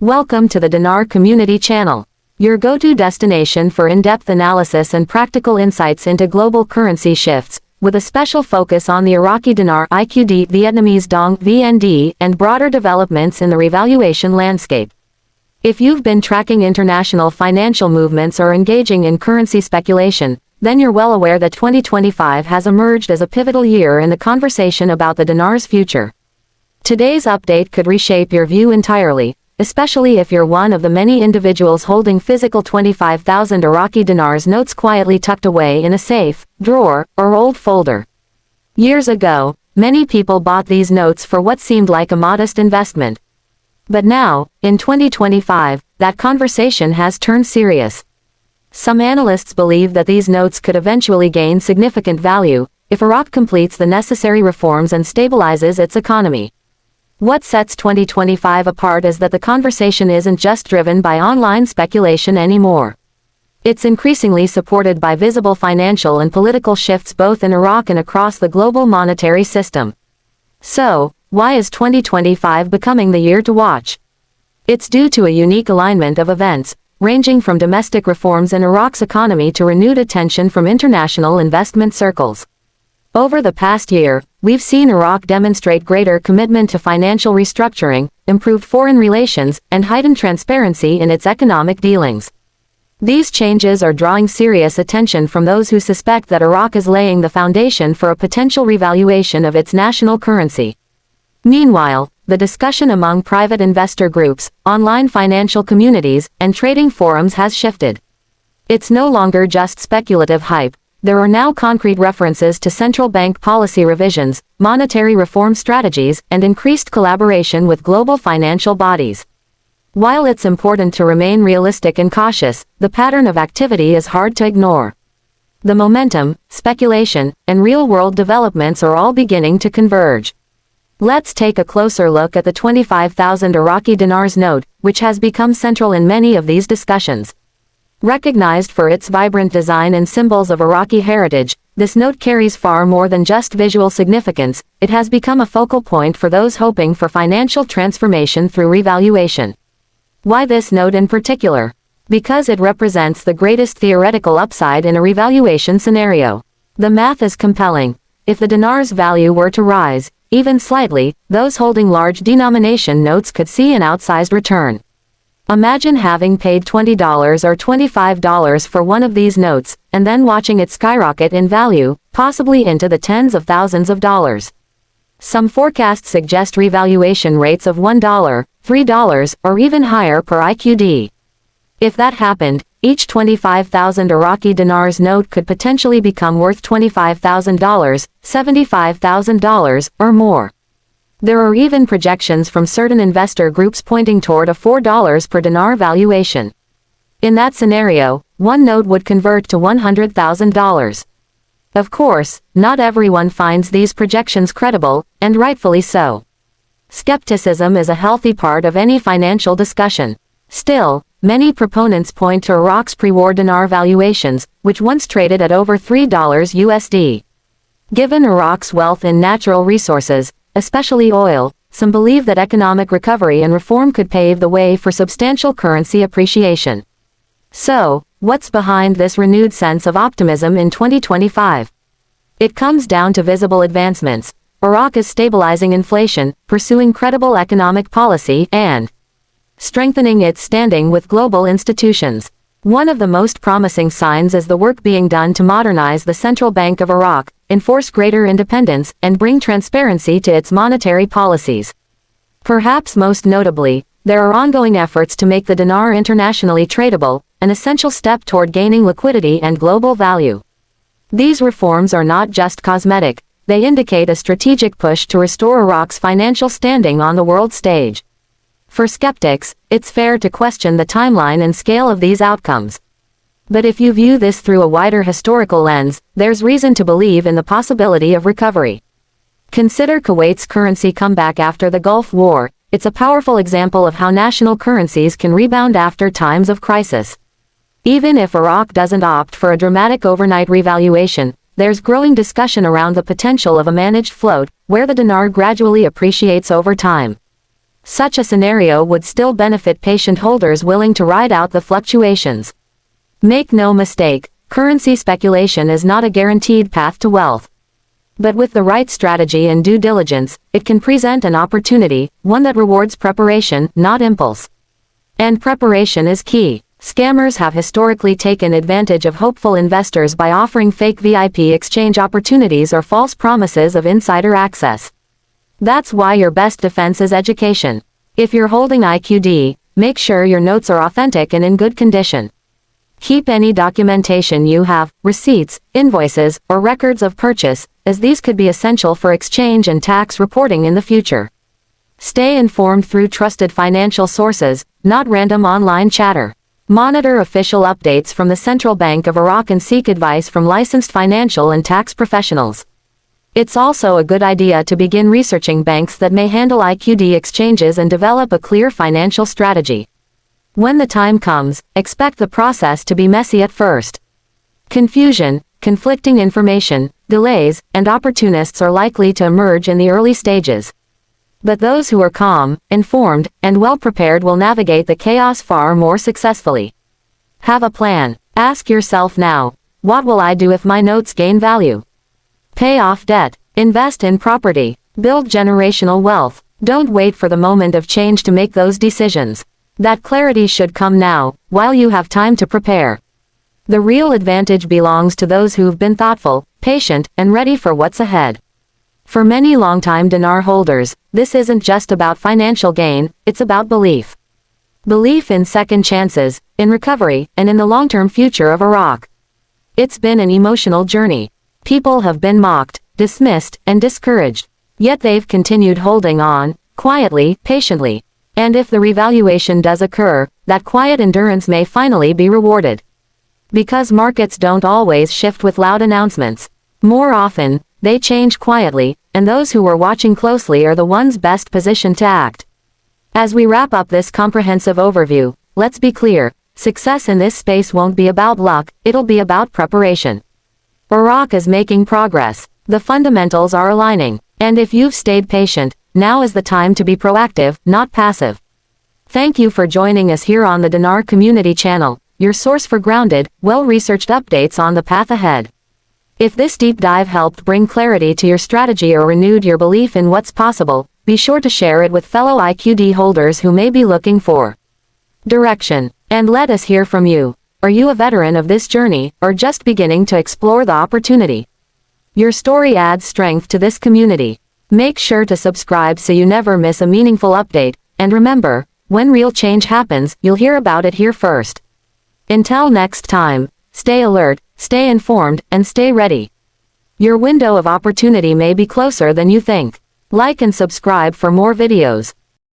Welcome to the Dinar Community Channel, your go-to destination for in-depth analysis and practical insights into global currency shifts, with a special focus on the Iraqi Dinar IQD, Vietnamese Dong VND, and broader developments in the revaluation landscape. If you've been tracking international financial movements or engaging in currency speculation, then you're well aware that 2025 has emerged as a pivotal year in the conversation about the dinar's future. Today's update could reshape your view entirely, especially if you're one of the many individuals holding physical 25,000 Iraqi dinars notes quietly tucked away in a safe, drawer, or old folder. Years ago, many people bought these notes for what seemed like a modest investment. But now, in 2025, that conversation has turned serious. Some analysts believe that these notes could eventually gain significant value if Iraq completes the necessary reforms and stabilizes its economy. What sets 2025 apart is that the conversation isn't just driven by online speculation anymore. It's increasingly supported by visible financial and political shifts both in Iraq and across the global monetary system. So, why is 2025 becoming the year to watch? It's due to a unique alignment of events, ranging from domestic reforms in Iraq's economy to renewed attention from international investment circles. Over the past year, we've seen Iraq demonstrate greater commitment to financial restructuring, improved foreign relations, and heightened transparency in its economic dealings. These changes are drawing serious attention from those who suspect that Iraq is laying the foundation for a potential revaluation of its national currency. Meanwhile, the discussion among private investor groups, online financial communities, and trading forums has shifted. It's no longer just speculative hype. There are now concrete references to central bank policy revisions, monetary reform strategies, and increased collaboration with global financial bodies. While it's important to remain realistic and cautious, the pattern of activity is hard to ignore. The momentum, speculation, and real-world developments are all beginning to converge. Let's take a closer look at the 25,000 Iraqi dinars note, which has become central in many of these discussions. Recognized for its vibrant design and symbols of Iraqi heritage, this note carries far more than just visual significance. It has become a focal point for those hoping for financial transformation through revaluation. Why this note in particular? Because it represents the greatest theoretical upside in a revaluation scenario. The math is compelling. If the dinar's value were to rise, even slightly, those holding large denomination notes could see an outsized return. Imagine having paid $20 or $25 for one of these notes, and then watching it skyrocket in value, possibly into the tens of thousands of dollars. Some forecasts suggest revaluation rates of $1, $3, or even higher per IQD. If that happened, each 25,000 Iraqi dinars note could potentially become worth $25,000, $75,000, or more. There are even projections from certain investor groups pointing toward a $4 per dinar valuation. In that scenario, one note would convert to $100,000. Of course, not everyone finds these projections credible, and rightfully so. Skepticism is a healthy part of any financial discussion. Still, many proponents point to Iraq's pre-war dinar valuations, which once traded at over $3 USD. Given Iraq's wealth in natural resources, especially oil, some believe that economic recovery and reform could pave the way for substantial currency appreciation. So, what's behind this renewed sense of optimism in 2025? It comes down to visible advancements. Iraq is stabilizing inflation, pursuing credible economic policy, and strengthening its standing with global institutions. One of the most promising signs is the work being done to modernize the Central Bank of Iraq, enforce greater independence, and bring transparency to its monetary policies. Perhaps most notably, there are ongoing efforts to make the dinar internationally tradable, an essential step toward gaining liquidity and global value. These reforms are not just cosmetic, they indicate a strategic push to restore Iraq's financial standing on the world stage. For skeptics, it's fair to question the timeline and scale of these outcomes. But if you view this through a wider historical lens, there's reason to believe in the possibility of recovery. Consider Kuwait's currency comeback after the Gulf War. It's a powerful example of how national currencies can rebound after times of crisis. Even if Iraq doesn't opt for a dramatic overnight revaluation, there's growing discussion around the potential of a managed float, where the dinar gradually appreciates over time. Such a scenario would still benefit patient holders willing to ride out the fluctuations. Make no mistake, currency speculation is not a guaranteed path to wealth. But with the right strategy and due diligence, it can present an opportunity, one that rewards preparation, not impulse. And preparation is key. Scammers have historically taken advantage of hopeful investors by offering fake VIP exchange opportunities or false promises of insider access. That's why your best defense is education. If you're holding IQD, make sure your notes are authentic and in good condition. Keep any documentation you have, receipts, invoices, or records of purchase, as these could be essential for exchange and tax reporting in the future. Stay informed through trusted financial sources, not random online chatter. Monitor official updates from the Central Bank of Iraq and seek advice from licensed financial and tax professionals. It's also a good idea to begin researching banks that may handle IQD exchanges and develop a clear financial strategy. When the time comes, expect the process to be messy at first. Confusion, conflicting information, delays, and opportunists are likely to emerge in the early stages. But those who are calm, informed, and well-prepared will navigate the chaos far more successfully. Have a plan. Ask yourself now, what will I do if my notes gain value? Pay off debt. Invest in property. Build generational wealth. Don't wait for the moment of change to make those decisions. That clarity should come now, while you have time to prepare. The real advantage belongs to those who've been thoughtful, patient, and ready for what's ahead. For many longtime dinar holders, this isn't just about financial gain, it's about belief. Belief in second chances, in recovery, and in the long-term future of Iraq. It's been an emotional journey. People have been mocked, dismissed, and discouraged. Yet they've continued holding on, quietly, patiently. And if the revaluation does occur, that quiet endurance may finally be rewarded. Because markets don't always shift with loud announcements. More often, they change quietly, and those who are watching closely are the ones best positioned to act. As we wrap up this comprehensive overview, let's be clear, success in this space won't be about luck, it'll be about preparation. Iraq is making progress. The fundamentals are aligning. And if you've stayed patient, now is the time to be proactive, not passive. Thank you for joining us here on the Dinar Community Channel, your source for grounded, well-researched updates on the path ahead. If this deep dive helped bring clarity to your strategy or renewed your belief in what's possible, be sure to share it with fellow IQD holders who may be looking for direction. And let us hear from you. Are you a veteran of this journey, or just beginning to explore the opportunity? Your story adds strength to this community. Make sure to subscribe so you never miss a meaningful update, and remember, when real change happens, you'll hear about it here first. Until next time, stay alert, stay informed, and stay ready. Your window of opportunity may be closer than you think. Like and subscribe for more videos.